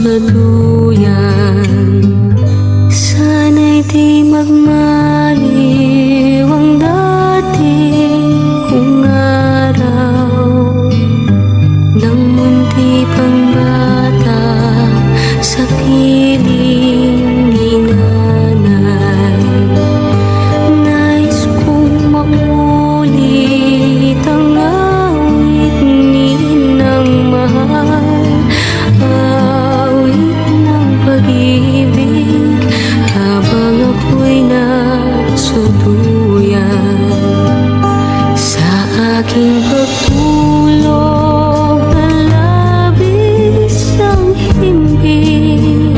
tuluyan. Sana'y di magmaliw ang dating kong araw nang munti pang bata sa piling ni nanay. Nais kong maulit ang awit ni Inang mahal, awit ng pag-ibig habang ako'y nasuluyan. Sa aking pagtulog na labis ang himbing,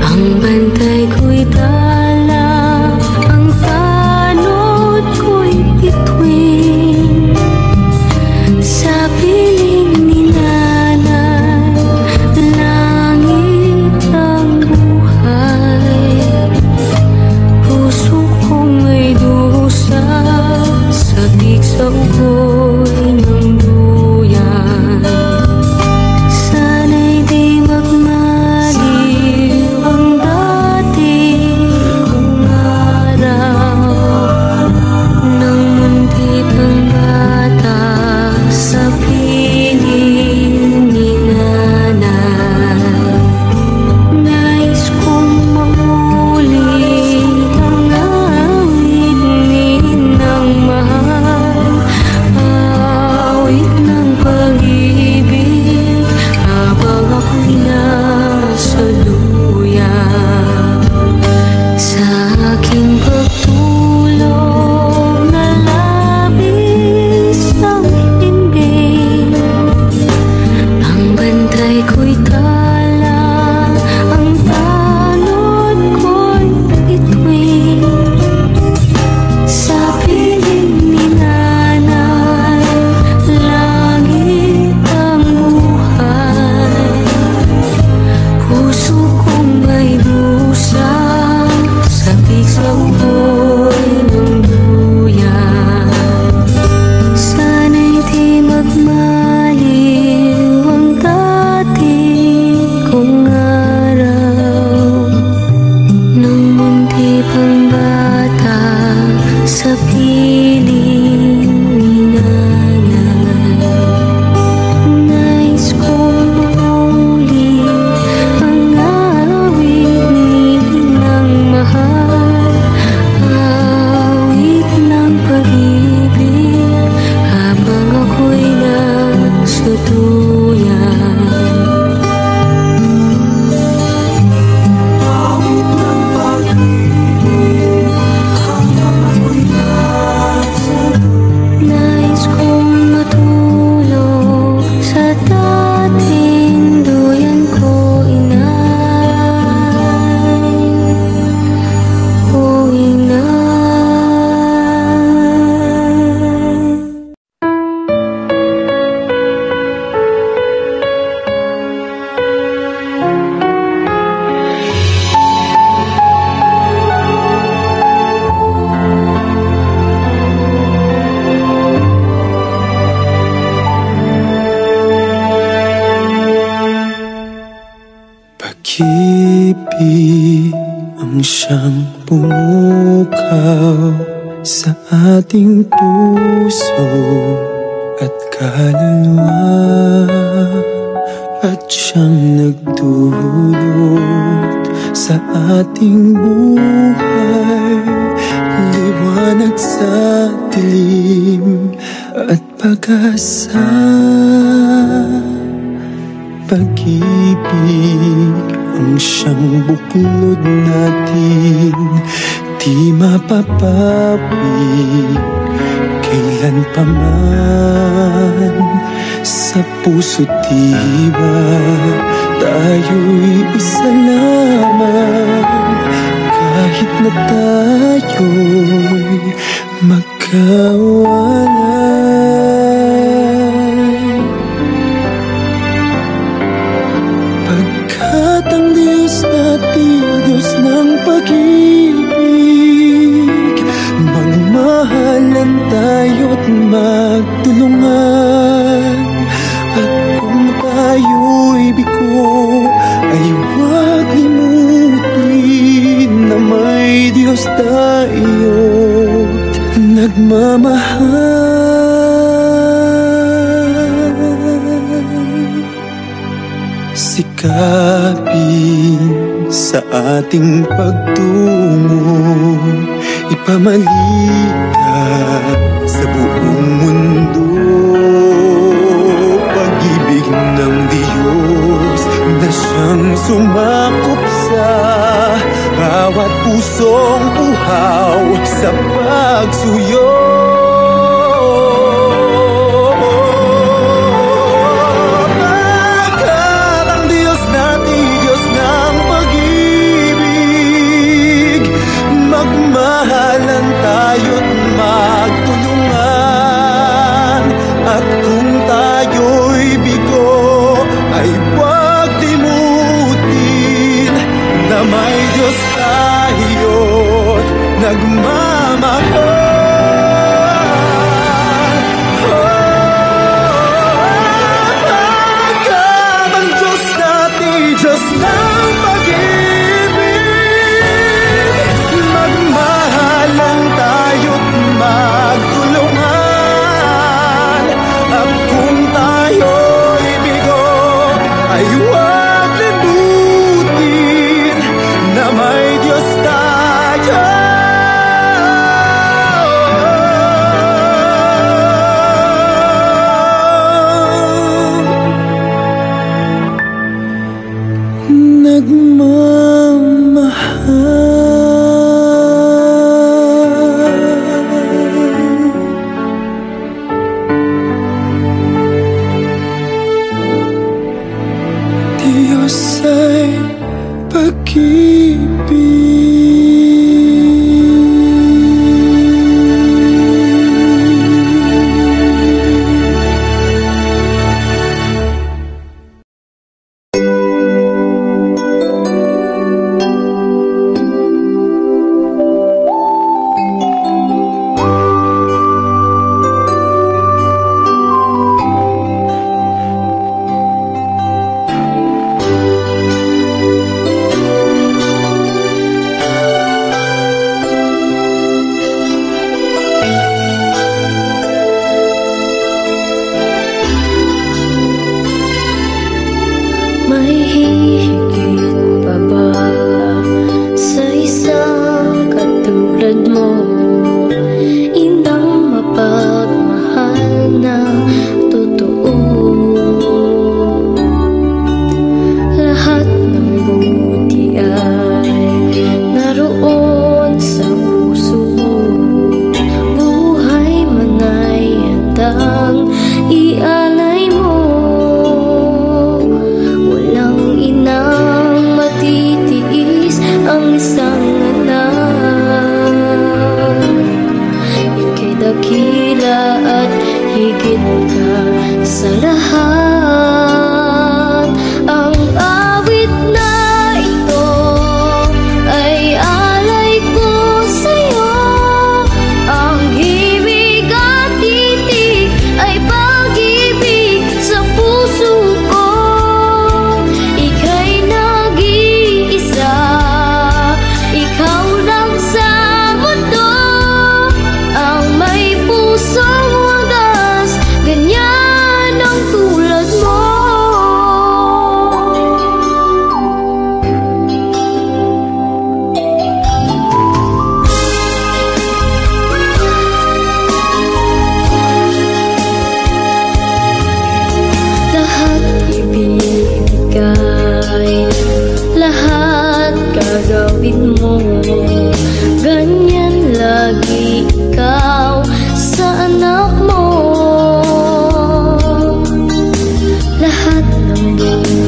ang bantay ko'y tala, ang tanod ko'y bituin. Sa piling ni nanay, langit ang buhay. Puso kong may dusa, sabik sa ugoy ng duyan. Sana'y di magmaliw ang dating kong araw nang munti pang bata sa piling ni nanay. Nais kong maulit ang awit ni Inang mahal, awit ng pag-ibig habang ako'y nasuluyan. Sa aking pagtulog na labis ang himbing, ang bantay ko'y tala, ang tanod ko'y bituin. Sa piling ni nanay, langit ang buhay. Puso kong may dusa, sabik sa ugoy ng duyan. Sana'y di magmaliw ang dating kong araw nang munti pang bata sa piling ni nanay. Nais kong maulit ang awit ni Inang mahal, awit ng pag-ibig habang ako'y nasuluyan. Nais kong matulog sa dating duyan ko, inay, o inay. Pag-ibig ang siyang pumukaw sa ating puso at kaluluwa, at siyang nagdulot sa ating buhay, liwanag sa dilim at pag-asa. Pag-ibig ang siyang buklod natin, di mapapawi kailan pa man. Sa puso't diwa tayo'y isa lamang, kahit na tayo'y magkawalay. Pagkat ang Diyos natin, Diyos ng pag-ibig, magmahalan tayo't magtulungan. At kung tayo'y bigo sikapin sa ating pagtungo, ipamalikat sa buong mundo. Pag-ibig ng Diyos na siyang sumakop sa bawat pusong uhaw sa pagsuyo. Magmahalan tayo't magtulungan, at kung tayo'y bigo ay huwag limutin na may Diyos tayo't nagmamahal. Pagkat ang Diyos natin, Diyos ng pag-ibig, magmahalan tayo't magtulungan, at kung tayo'y bigo ay huwag limutin na may Diyos tayo. Diyos ay May hihigit pa ba sa isang katulad mo? Inang mapagmahal na totoo. Lahat ng buti ay naroon sa puso mo. Buhay man ay handang ialay mo. Ang isang anak, ika'y dakila at higit ka sa lahat. Ang awit na ito ay alay ko sa'yo. Ang himig at titig ay pag-ibig sa puso ko. Ika'y nag-iisa, ikaw lang sa mundo ang may pusong wagas, ganyan ang tulad mo. Lahat ibibigay, lahat gagawin mo, ganyan lagi ikaw sa anak mo. Lahat ng buhay